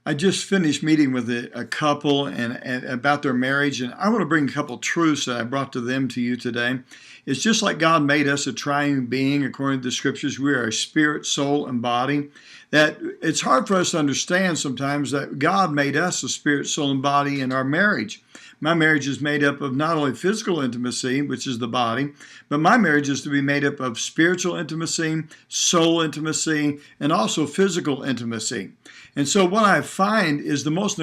I just finished meeting with a couple and about their marriage, and I want to bring a couple truths that I brought to them to you today. It's just like God made us a triune being, according to the scriptures. We are a spirit, soul, and body. That it's hard for us to understand sometimes that God made us a spirit, soul, and body in our marriage. My marriage is made up of not only physical intimacy, which is the body, but my marriage is to be made up of spiritual intimacy, soul intimacy, and also physical intimacy. And so what I find is the most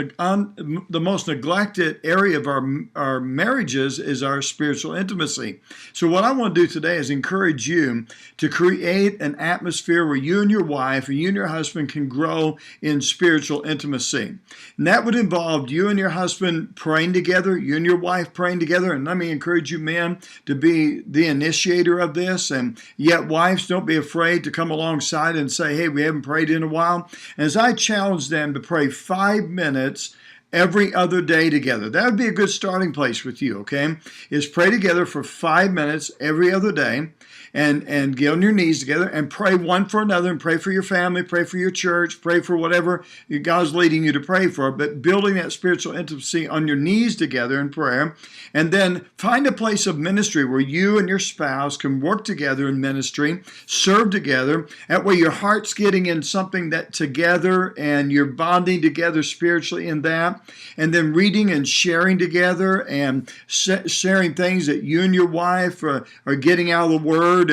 neglected area of our marriages is our spiritual intimacy. So what I want to do today is encourage you to create an atmosphere where you and your wife and you and your husband can grow in spiritual intimacy. And that would involve you and your husband praying together, you and your wife praying together. And let me encourage you men to be the initiator of this. And yet wives, don't be afraid to come alongside and say, hey, we haven't prayed in a while. And as I challenge them to pray 5 minutes every other day together. That would be a good starting place with you, okay? Is pray together for 5 minutes every other day and get on your knees together and pray one for another and pray for your family, pray for your church, pray for whatever God's leading you to pray for, but building that spiritual intimacy on your knees together in prayer. And then find a place of ministry where you and your spouse can work together in ministry, serve together. That way your heart's getting in something that together and you're bonding together spiritually in that. And then reading and sharing together and sharing things that you and your wife are getting out of the Word,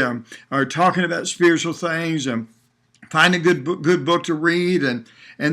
are talking about spiritual things, and find a good book to read, and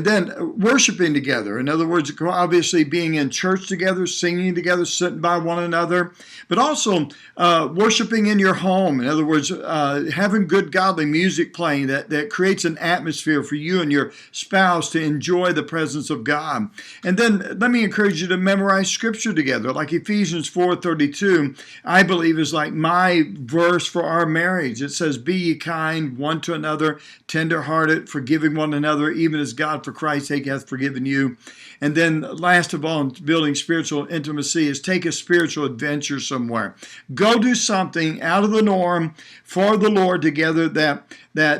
then worshiping together. In other words, obviously being in church together, singing together, sitting by one another, but also worshiping in your home. In other words, having good godly music playing that creates an atmosphere for you and your spouse to enjoy the presence of God. And then let me encourage you to memorize scripture together. Like Ephesians 4:32, I believe is like my verse for our marriage. It says, be ye kind one to another, tender-hearted, forgiving one another, even as God for Christ's sake hath forgiven you. And then last of all, in building spiritual intimacy is take a spiritual adventure somewhere. Go do something out of the norm for the Lord together that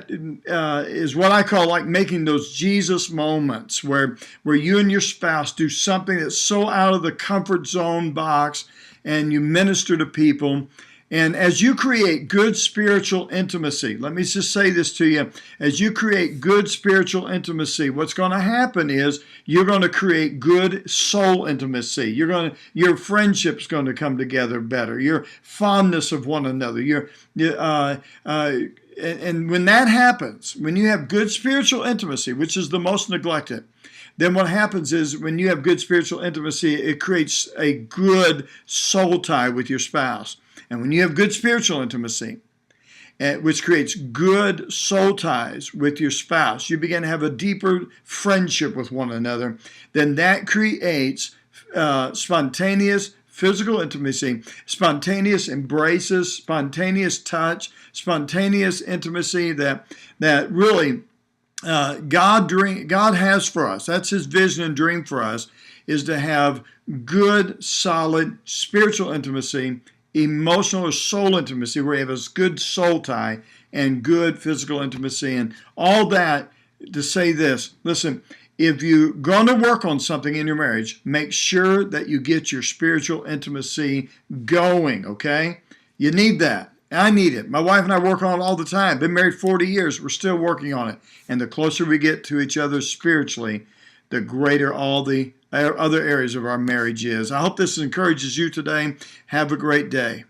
is what I call like making those Jesus moments where you and your spouse do something that's so out of the comfort zone box and you minister to people. And as you create good spiritual intimacy, let me just say this to you. As you create good spiritual intimacy, what's going to happen is you're going to create good soul intimacy. Your friendship's going to come together better. Your fondness of one another. And when that happens, when you have good spiritual intimacy, which is the most neglected, then what happens is when you have good spiritual intimacy, it creates a good soul tie with your spouse. And when you have good spiritual intimacy, which creates good soul ties with your spouse, you begin to have a deeper friendship with one another, then that creates spontaneous physical intimacy, spontaneous embraces, spontaneous touch, spontaneous intimacy that really God has for us. That's His vision and dream for us, is to have good, solid spiritual intimacy, emotional or soul intimacy, where you have a good soul tie and good physical intimacy. And all that to say this, listen, if you're going to work on something in your marriage, make sure that you get your spiritual intimacy going, okay? You need that. I need it. My wife and I work on it all the time. Been married 40 years. We're still working on it. And the closer we get to each other spiritually, the greater all the other areas of our marriage is. I hope this encourages you today. Have a great day.